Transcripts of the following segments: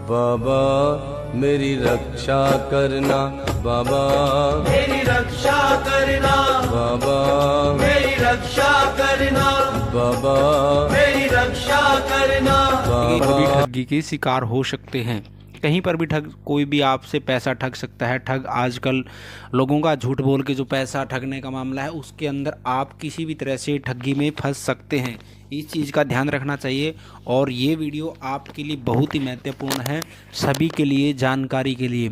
बाबा मेरी रक्षा करना, बाबा मेरी रक्षा करना, बाबा मेरी रक्षा करना, बाबा मेरी रक्षा करना। कहीं पर भी बाबा ठगी के शिकार हो सकते हैं। कहीं पर भी कोई भी आपसे पैसा ठग सकता है। ठग आजकल लोगों का झूठ बोल के जो पैसा ठगने का मामला है, उसके अंदर आप किसी भी तरह से ठगी में फंस सकते हैं। इस चीज़ का ध्यान रखना चाहिए और ये वीडियो आपके लिए बहुत ही महत्वपूर्ण है, सभी के लिए जानकारी के लिए।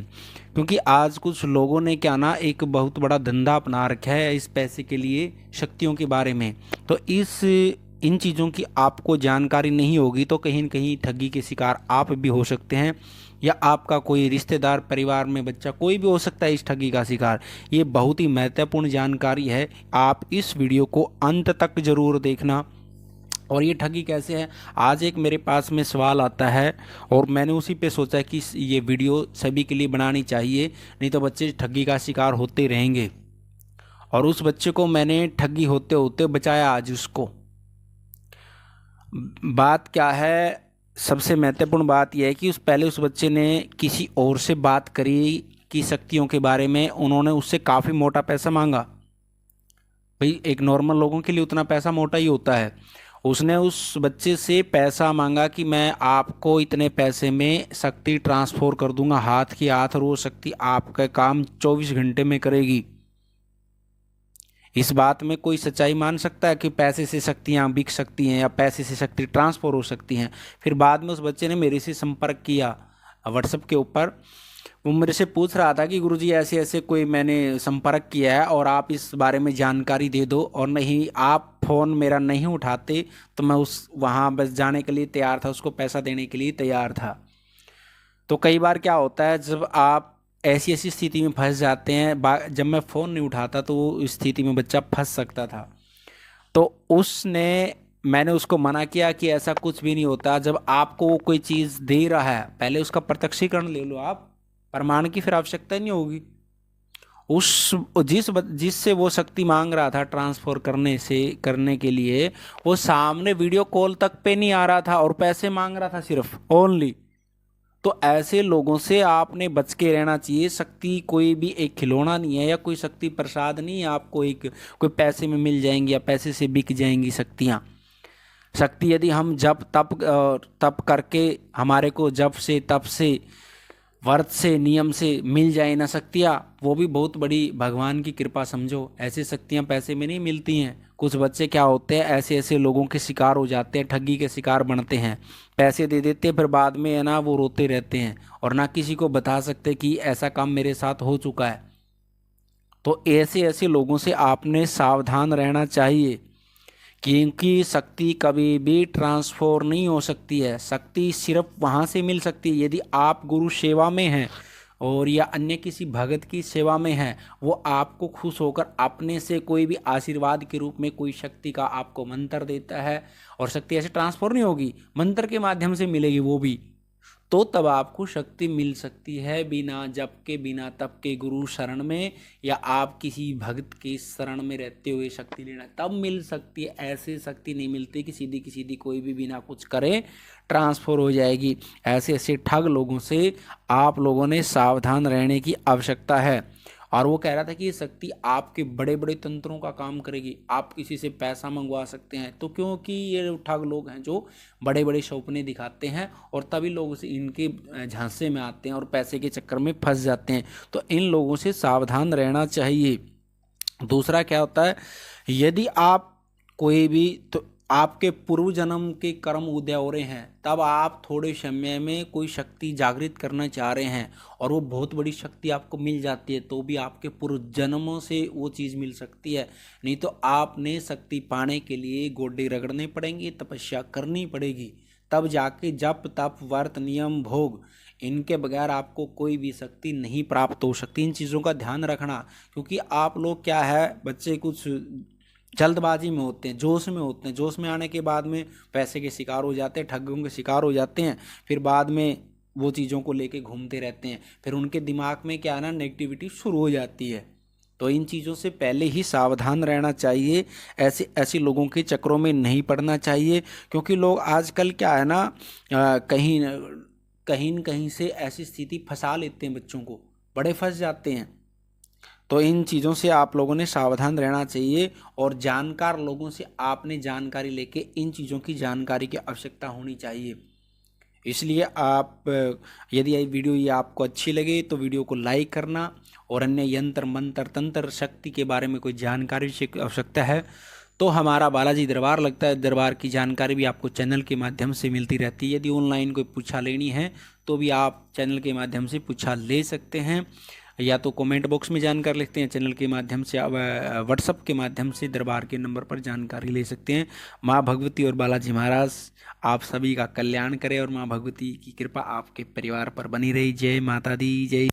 क्योंकि आज कुछ लोगों ने क्या ना एक बहुत बड़ा धंधा अपना रखा है इस पैसे के लिए, शक्तियों के बारे में। तो इन चीज़ों की आपको जानकारी नहीं होगी तो कहीं न कहीं ठगी के शिकार आप भी हो सकते हैं, या आपका कोई रिश्तेदार, परिवार में बच्चा, कोई भी हो सकता है इस ठगी का शिकार। ये बहुत ही महत्वपूर्ण जानकारी है, आप इस वीडियो को अंत तक ज़रूर देखना। और ये ठगी कैसे है, आज एक मेरे पास में सवाल आता है और मैंने उसी पे सोचा कि ये वीडियो सभी के लिए बनानी चाहिए, नहीं तो बच्चे ठगी का शिकार होते रहेंगे। और उस बच्चे को मैंने ठगी होते होते बचाया आज उसको। बात क्या है, सबसे महत्वपूर्ण बात यह है कि पहले उस बच्चे ने किसी और से बात करी कि शक्तियों के बारे में, उन्होंने उससे काफ़ी मोटा पैसा मांगा। भाई एक नॉर्मल लोगों के लिए उतना पैसा मोटा ही होता है। उसने उस बच्चे से पैसा मांगा कि मैं आपको इतने पैसे में शक्ति ट्रांसफर कर दूंगा, हाथ की हाथ, और वो शक्ति आपका काम 24 घंटे में करेगी। इस बात में कोई सच्चाई मान सकता है कि पैसे से शक्तियाँ बिक सकती हैं या पैसे से शक्ति ट्रांसफर हो सकती हैं? फिर बाद में उस बच्चे ने मेरे से संपर्क किया व्हाट्सएप के ऊपर। वो मेरे से पूछ रहा था कि गुरुजी ऐसे ऐसे कोई मैंने संपर्क किया है और आप इस बारे में जानकारी दे दो, और नहीं आप फ़ोन मेरा नहीं उठाते तो मैं वहाँ बस जाने के लिए तैयार था, उसको पैसा देने के लिए तैयार था। तो कई बार क्या होता है, जब आप ऐसी ऐसी स्थिति में फंस जाते हैं, जब मैं फ़ोन नहीं उठाता तो उस स्थिति में बच्चा फंस सकता था। तो मैंने उसको मना किया कि ऐसा कुछ भी नहीं होता। जब आपको वो कोई चीज़ दे रहा है, पहले उसका प्रत्यक्षीकरण ले लो आप, प्रमाण की फिर आवश्यकता नहीं होगी। जिससे वो शक्ति मांग रहा था ट्रांसफर करने के लिए, वो सामने वीडियो कॉल तक पे नहीं आ रहा था और पैसे मांग रहा था सिर्फ ओनली। तो ऐसे लोगों से आपने बच के रहना चाहिए। शक्ति कोई भी एक खिलौना नहीं है या कोई शक्ति प्रसाद नहीं है आपको कोई पैसे में मिल जाएंगी या पैसे से बिक जाएंगी शक्तियाँ। शक्ति यदि हम जब तप करके हमारे को जब से तप से व्रत से नियम से मिल जाए ना शक्तियाँ, वो भी बहुत बड़ी भगवान की कृपा समझो। ऐसी शक्तियाँ पैसे में नहीं मिलती हैं। कुछ बच्चे क्या होते हैं, ऐसे ऐसे लोगों के शिकार हो जाते हैं, ठगी के शिकार बनते हैं। पैसे दे देते हैं, फिर बाद में है ना वो रोते रहते हैं और ना किसी को बता सकते कि ऐसा काम मेरे साथ हो चुका है। तो ऐसे ऐसे लोगों से आपने सावधान रहना चाहिए, क्योंकि शक्ति कभी भी ट्रांसफर नहीं हो सकती है। शक्ति सिर्फ वहाँ से मिल सकती है यदि आप गुरु सेवा में हैं और या अन्य किसी भगत की सेवा में हैं। वो आपको खुश होकर अपने से कोई भी आशीर्वाद के रूप में कोई शक्ति का आपको मंत्र देता है, और शक्ति ऐसे ट्रांसफर नहीं होगी, मंत्र के माध्यम से मिलेगी वो भी। तो तब आपको शक्ति मिल सकती है बिना जप के, बिना तप के, गुरु शरण में या आप किसी भक्त के शरण में रहते हुए शक्ति लेना, तब मिल सकती है। ऐसे शक्ति नहीं मिलती कि सीधी की सीधी कोई भी बिना कुछ करे ट्रांसफर हो जाएगी। ऐसे ऐसे ठग लोगों से आप लोगों ने सावधान रहने की आवश्यकता है। और वो कह रहा था कि ये शक्ति आपके बड़े बड़े तंत्रों का काम करेगी, आप किसी से पैसा मंगवा सकते हैं। तो क्योंकि ये ठग लोग हैं जो बड़े बड़े सपने दिखाते हैं और तभी लोग इनके झांसे में आते हैं और पैसे के चक्कर में फंस जाते हैं। तो इन लोगों से सावधान रहना चाहिए। दूसरा क्या होता है, यदि आप कोई भी तो आपके पूर्व जन्म के कर्म उदय हो रहे हैं, तब आप थोड़े समय में कोई शक्ति जागृत करना चाह रहे हैं और वो बहुत बड़ी शक्ति आपको मिल जाती है, तो भी आपके पूर्व जन्मों से वो चीज़ मिल सकती है। नहीं तो आपने शक्ति पाने के लिए गोडे रगड़ने पड़ेंगे, तपस्या करनी पड़ेगी, तब जाके जप तप व्रत नियम भोग, इनके बगैर आपको कोई भी शक्ति नहीं प्राप्त हो सकती। इन चीज़ों का ध्यान रखना, क्योंकि आप लोग क्या है, बच्चे कुछ जल्दबाजी में होते हैं, जोश में होते हैं। जोश में आने के बाद में पैसे के शिकार हो जाते हैं, ठगों के शिकार हो जाते हैं। फिर बाद में वो चीज़ों को लेके घूमते रहते हैं, फिर उनके दिमाग में क्या है ना, नेगेटिविटी शुरू हो जाती है। तो इन चीज़ों से पहले ही सावधान रहना चाहिए, ऐसे लोगों के चक्रों में नहीं पड़ना चाहिए। क्योंकि लोग आजकल क्या है ना, कहीं कहीं न कहीं से ऐसी स्थिति फंसा लेते हैं, बच्चों को बड़े फंस जाते हैं। तो इन चीज़ों से आप लोगों ने सावधान रहना चाहिए और जानकार लोगों से आपने जानकारी लेके इन चीज़ों की जानकारी की आवश्यकता होनी चाहिए। इसलिए आप यदि ये वीडियो ये आपको अच्छी लगे तो वीडियो को लाइक करना, और अन्य यंत्र मंत्र तंत्र शक्ति के बारे में कोई जानकारी की आवश्यकता है तो हमारा बालाजी दरबार लगता है, दरबार की जानकारी भी आपको चैनल के माध्यम से मिलती रहती है। यदि ऑनलाइन कोई पूछा लेनी है तो भी आप चैनल के माध्यम से पूछा ले सकते हैं, या तो कमेंट बॉक्स में जानकारी लिखते हैं चैनल के माध्यम से, व्हाट्सअप के माध्यम से दरबार के नंबर पर जानकारी ले सकते हैं। माँ भगवती और बालाजी महाराज आप सभी का कल्याण करें और माँ भगवती की कृपा आपके परिवार पर बनी रही। जय माता दी, जय।